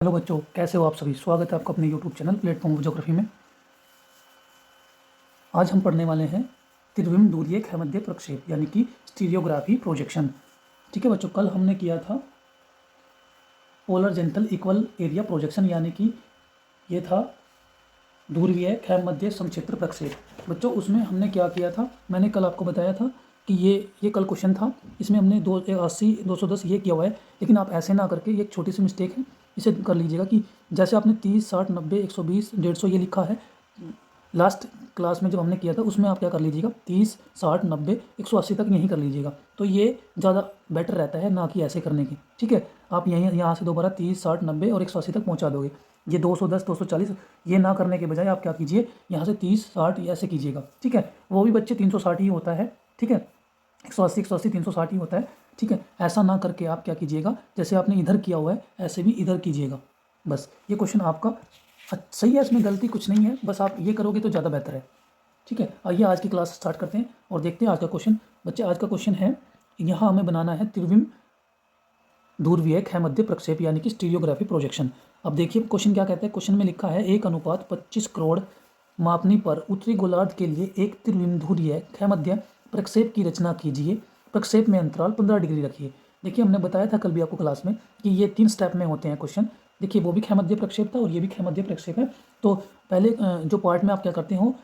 Hello बच्चों, कैसे हो आप सभी। स्वागत है आपका अपने YouTube channel platform of geography में। आज हम पढ़ने वाले हैं त्रिविम दूरीय क्षैमध्य प्रक्षेप यानी कि स्टीरियोग्राफी प्रोजेक्शन। ठीक है बच्चों, कल हमने किया था polar gentle equal area projection यानी कि ये था ध्रुवीय क्षैमध्य समक्षेत्र प्रक्षेप। बच्चों उसमें हमने क्या किया था, मैंने कल आपको बताया था कि ये कल क्वेश्चन था। इसमें हमने 80 210 ये किया हुआ है, लेकिन आप ऐसे ना करके, ये एक छोटी सी मिस्टेक है, इसे कर लीजिएगा कि जैसे आपने 30 60 90 120 150 ये लिखा है लास्ट क्लास में जब हमने किया था, उसमें आप क्या कर लीजिएगा 30 60 90 180 तक यहीं कर लीजिएगा, तो ये ज़्यादा बेटर रहता है ना कि ऐसे करने की। ठीक है, आप यहीं यहाँ से दोबारा 30 60 90 और 180 तक पहुँचा दोगे। ये 210 240 ये ना करने के बजाय आप क्या कीजिए, यहाँ से 30 60 ऐसे कीजिएगा। ठीक है, वो भी बच्चे 360 ही होता है। ठीक है, 180 180 360 ही होता है। ठीक है, ऐसा ना करके आप क्या कीजिएगा, जैसे आपने इधर किया हुआ है ऐसे भी इधर कीजिएगा। बस ये क्वेश्चन आपका सही है, इसमें गलती कुछ नहीं है, बस आप ये करोगे तो ज़्यादा बेहतर है। ठीक है, आइए आज की क्लास स्टार्ट करते हैं और देखते हैं आज का क्वेश्चन। बच्चे आज का क्वेश्चन है, यहाँ हमें बनाना है त्रिविम ध्रुवीय क्षैमध्य प्रक्षेप यानी कि स्टीरियोग्राफी प्रोजेक्शन। अब देखिए क्वेश्चन क्या कहता है। क्वेश्चन में लिखा है 1:25 करोड़ मापनी पर उत्तरी गोलार्ध के लिए एक त्रिविम ध्रुवीय क्षैमध्य प्रक्षेप की रचना कीजिए। प्रक्षेप में अंतराल 15 डिग्री रखिए। देखिए हमने बताया था कल भी आपको क्लास में कि ये 3 स्टेप में होते हैं क्वेश्चन। देखिए वो भी क्षैमध्य प्रक्षेप था और ये भी क्षैमध्य प्रक्षेप है। तो पहले जो पार्ट में आप क्या करते हो,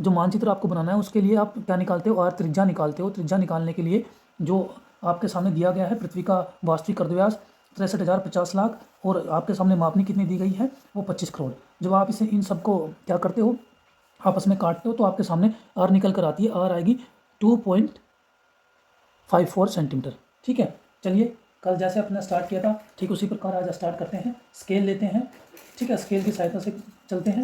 जो मानचित्र आपको बनाना है उसके लिए आप क्या निकालते हो, आर त्रिज्या निकालते हो। त्रिज्या निकालने के लिए जो आपके सामने दिया गया है, पृथ्वी का वास्तविक अर्धव्यास 63,050 लाख और आपके सामने मापनी कितनी दी गई है, वो 25 करोड़। जब आप इसे इन सबको क्या करते हो, आपस में काटते हो, तो आपके सामने आर निकल कर आती है। आर आएगी 2.54 सेंटीमीटर। ठीक है, चलिए कल जैसे अपने स्टार्ट किया था ठीक उसी प्रकार आज स्टार्ट करते हैं। स्केल लेते हैं। ठीक है, स्केल की सहायता से चलते हैं।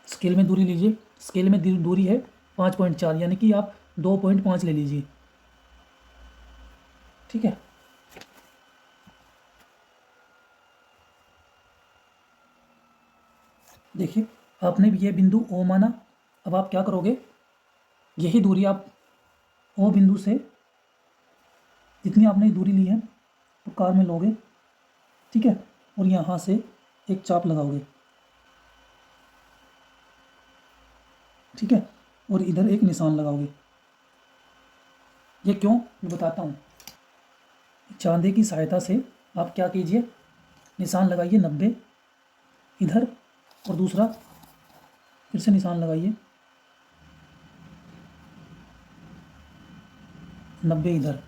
स्केल में दूरी लीजिए। स्केल में दूरी है 5.4 यानी कि आप 2.5 ले लीजिए। ठीक है, देखिए आपने ये बिंदु ओ माना। अब आप क्या करोगे, यही दूरी आप ओ बिंदु से जितनी आपने दूरी ली है तो कार में लोगे। ठीक है, और यहाँ से एक चाप लगाओगे। ठीक है, और इधर एक निशान लगाओगे। ये क्यों, मैं बताता हूँ। चांदे की सहायता से आप क्या कीजिए, निशान लगाइए 90 इधर और दूसरा फिर से निशान लगाइए 90 इधर।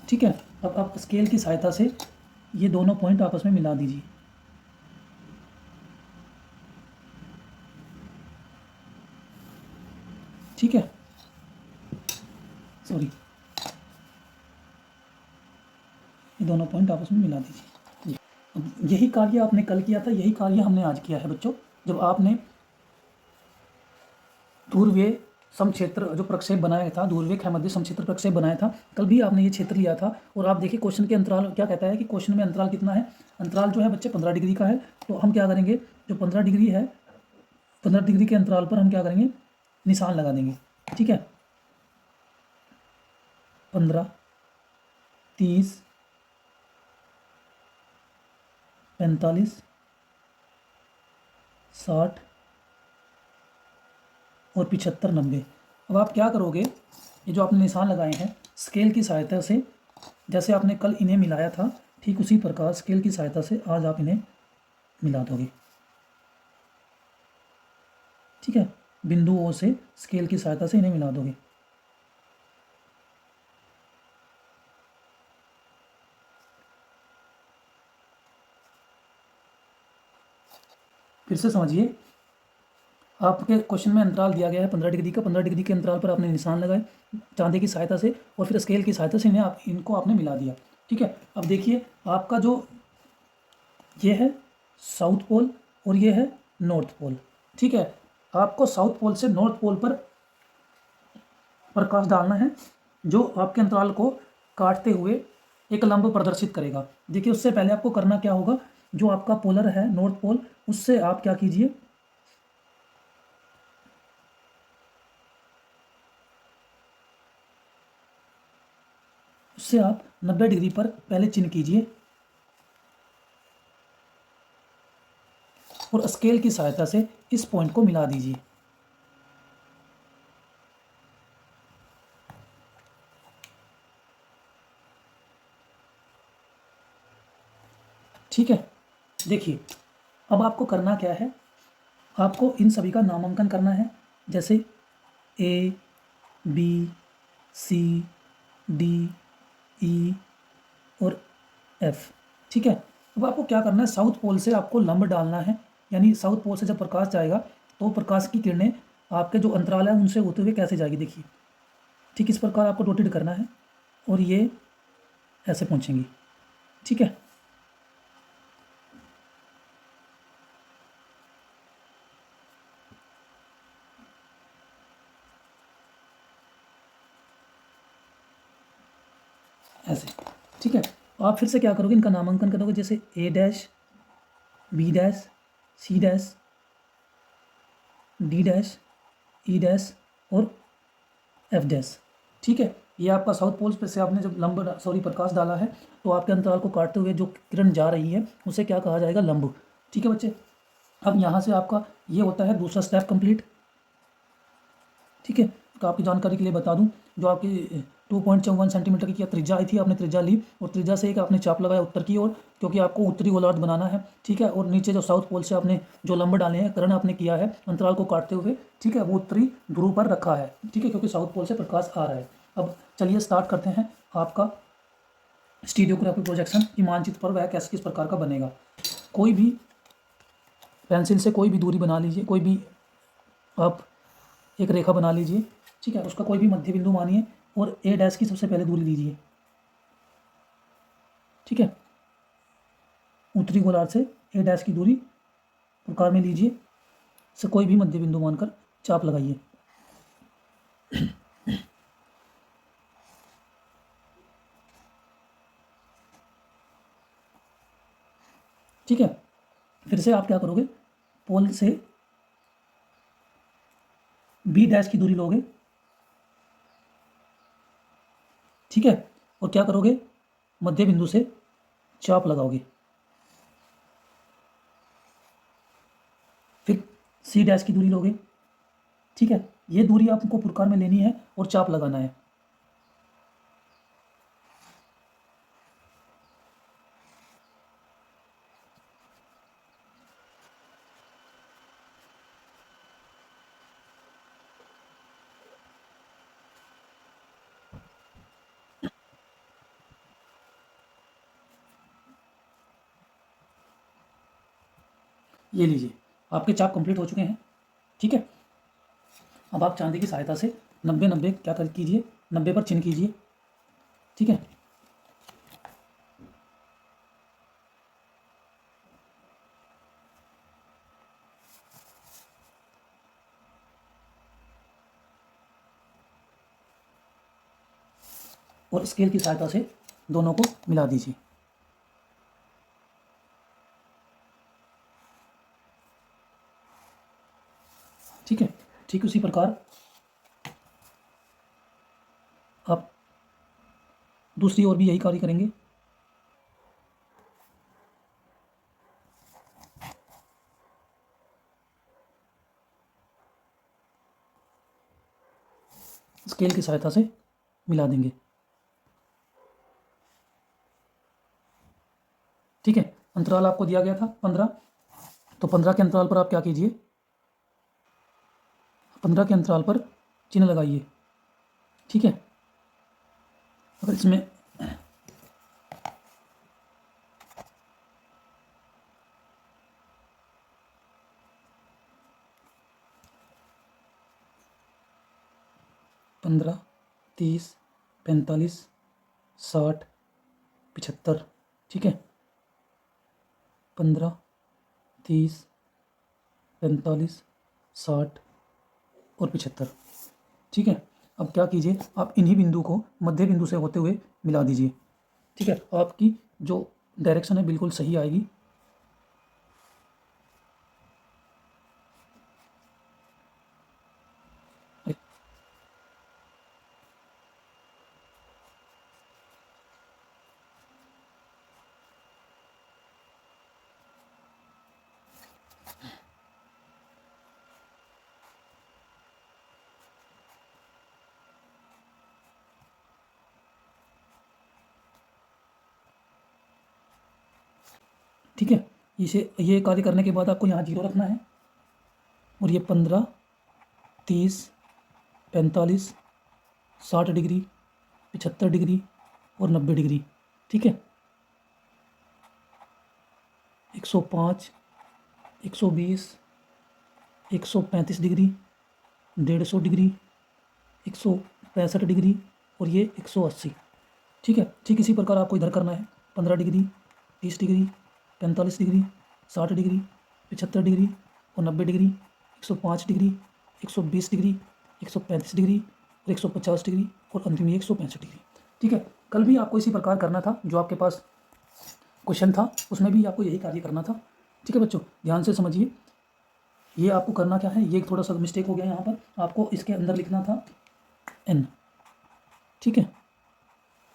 ठीक है, अब आप स्केल की सहायता से ये दोनों पॉइंट आपस में मिला दीजिए। ठीक है, सॉरी, ये दोनों पॉइंट आपस में मिला दीजिए। अब यही कार्य आपने कल किया था, यही कार्य हमने आज किया है बच्चों। जब आपने ध्रुवीय समक्षेत्र जो प्रक्षेप बनाया था, ध्रुवीय क्षैमध्य समक्षेत्र प्रक्षेप बनाया था, कल भी आपने ये क्षेत्र लिया था। और आप देखिए क्वेश्चन के अंतराल क्या कहता है कि क्वेश्चन में अंतराल कितना है। अंतराल जो है बच्चे 15 डिग्री का है। तो हम क्या करेंगे, जो 15 डिग्री है, 15 डिग्री के अंतराल पर हम क्या करेंगे, निशान लगा देंगे। ठीक है, 15 30 45 60 और 75 90। अब आप क्या करोगे, ये जो आपने निशान लगाए हैं स्केल की सहायता से, जैसे आपने कल इन्हें मिलाया था ठीक उसी प्रकार स्केल की सहायता से आज आप इन्हें मिला दोगे। ठीक है, बिंदुओं से स्केल की सहायता से इन्हें मिला दोगे। फिर से समझिए, आपके क्वेश्चन में अंतराल दिया गया है 15 डिग्री का। 15 डिग्री के अंतराल पर आपने निशान लगाए चांदे की सहायता से और फिर स्केल की सहायता से इनको आपने मिला दिया। ठीक है, अब देखिए आपका जो ये है साउथ पोल और ये है नॉर्थ पोल। ठीक है, आपको साउथ पोल से नॉर्थ पोल पर प्रकाश डालना है, जो आपके अंतराल को काटते हुए एक लंब प्रदर्शित करेगा। देखिए उससे पहले आपको करना क्या होगा, जो आपका पोलर है नॉर्थ पोल, उससे आप क्या कीजिए, उससे आप 90 डिग्री पर पहले चिन्ह कीजिए। और स्केल की सहायता से इस पॉइंट को मिला दीजिए। ठीक है, देखिए अब आपको करना क्या है, आपको इन सभी का नामांकन करना है, जैसे ए, बी, सी, डी, ई और एफ। ठीक है, अब आपको क्या करना है, साउथ पोल से आपको लंब डालना है, यानी साउथ पोल से जब प्रकाश जाएगा तो प्रकाश की किरणें आपके जो अंतराल है उनसे होते हुए कैसे जाएगी, देखिए ठीक इस प्रकार आपको रोटेट करना है और ये ऐसे पहुंचेंगी। ठीक है, ऐसे। ठीक है, आप फिर से क्या करोगे, इनका नामांकन करोगे, जैसे A dash, B dash, C dash, D dash, E dash और एफ डैश। ठीक है, ये आपका साउथ पोल पे से आपने जब लंब प्रकाश डाला है तो आपके अंतराल को काटते हुए जो किरण जा रही है उसे क्या कहा जाएगा, लंब। ठीक है बच्चे, अब यहाँ से आपका ये होता है दूसरा स्टेप कंप्लीट। ठीक है, तो आपकी जानकारी के लिए बता दूं, जो आपकी 2.54 सेंटीमीटर की क्या त्रिज्या आई थी, आपने त्रिज्या ली और त्रिज्या से एक आपने चाप लगाया उत्तर की ओर, क्योंकि आपको उत्तरी गोलार्ध बनाना है। ठीक है, और नीचे जो साउथ पोल से आपने जो लंब डाले हैं, कर्ण आपने किया है अंतराल को काटते हुए। ठीक है, वो उत्तरी ध्रुव पर रखा है। ठीक है, क्योंकि साउथ पोल से प्रकाश आ रहा है। अब चलिए स्टार्ट करते हैं आपका स्टीरियोग्राफी प्रोजेक्शन की मानचित्र पर वह कैसे किस प्रकार का बनेगा। कोई भी पेंसिल से कोई भी दूरी बना लीजिए, कोई भी आप एक रेखा बना लीजिए। ठीक है, उसका कोई भी मध्य बिंदु मानिए और ए डैश की सबसे पहले दूरी लीजिए। ठीक है, उत्तरी गोलार्ध से ए डैश की दूरी प्रकार में लीजिए, से कोई भी मध्य बिंदु मानकर चाप लगाइए। ठीक है, फिर से आप क्या करोगे, पोल से बी डैश की दूरी लोगे। ठीक है, और क्या करोगे, मध्य बिंदु से चाप लगाओगे। फिर सी डैश की दूरी लोगे। ठीक है, ये दूरी आपको प्रकार में लेनी है और चाप लगाना है। ये लीजिए, आपके चाप कंप्लीट हो चुके हैं। ठीक है, अब आप चांदी की सहायता से 90-90 क्या कर कीजिए, 90 पर चिन्ह कीजिए। ठीक है, और स्केल की सहायता से दोनों को मिला दीजिए। ठीक है, ठीक उसी प्रकार आप दूसरी ओर भी यही कार्य करेंगे। स्केल की सहायता से मिला देंगे। ठीक है, अंतराल आपको दिया गया था 15, तो 15 के अंतराल पर आप क्या कीजिए, 15 के अंतराल पर चिन्ह लगाइए। ठीक है, अगर इसमें पंद्रह, 30, 45, 60, 75। ठीक है, 15, 30, 45, 60 और 75। ठीक है, अब क्या कीजिए, आप इन्हीं बिंदु को मध्य बिंदु से होते हुए मिला दीजिए। ठीक है, आपकी जो डायरेक्शन है बिल्कुल सही आएगी। ठीक है। इसे ये कार्य करने के बाद आपको यहाँ 0 रखना है और ये 15, 30, 45, 60 डिग्री, 75 डिग्री और 90 डिग्री, ठीक है। 105, 120, 135 डिग्री, 150 डिग्री, 165 डिग्री और ये 180, ठीक है। ठीक इसी प्रकार आपको इधर करना है 15 degree, 30 degree, 45 degree, 60 degree, 75 degree और 90 डिग्री, 105 डिग्री, 120 डिग्री, 135 डिग्री और 150 डिग्री और अंतिम में 165 डिग्री, ठीक है। कल भी आपको इसी प्रकार करना था, जो आपके पास क्वेश्चन था उसमें भी आपको यही कार्य करना था, ठीक है बच्चों। ध्यान से समझिए, ये आपको करना क्या है, ये थोड़ा सा मिस्टेक हो गया यहाँ पर, आपको इसके अंदर लिखना था n, ठीक है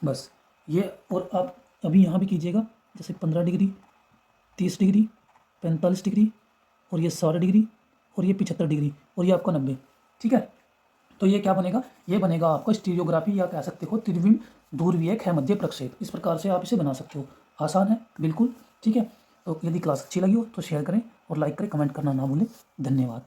बस ये। और आप अभी यहाँ भी कीजिएगा, जैसे 15 डिग्री, 30 डिग्री, 45 डिग्री और ये 60 डिग्री और ये 75 डिग्री और ये आपका 90, ठीक है। तो ये क्या बनेगा, ये बनेगा आपका स्टीरियोग्राफी या कह सकते हो त्रिविम ध्रुवीय खैमध्य प्रक्षेप। इस प्रकार से आप इसे बना सकते हो, आसान है बिल्कुल, ठीक है। तो यदि क्लास अच्छी लगी हो तो शेयर करें और लाइक करें, कमेंट करना ना भूलें। धन्यवाद।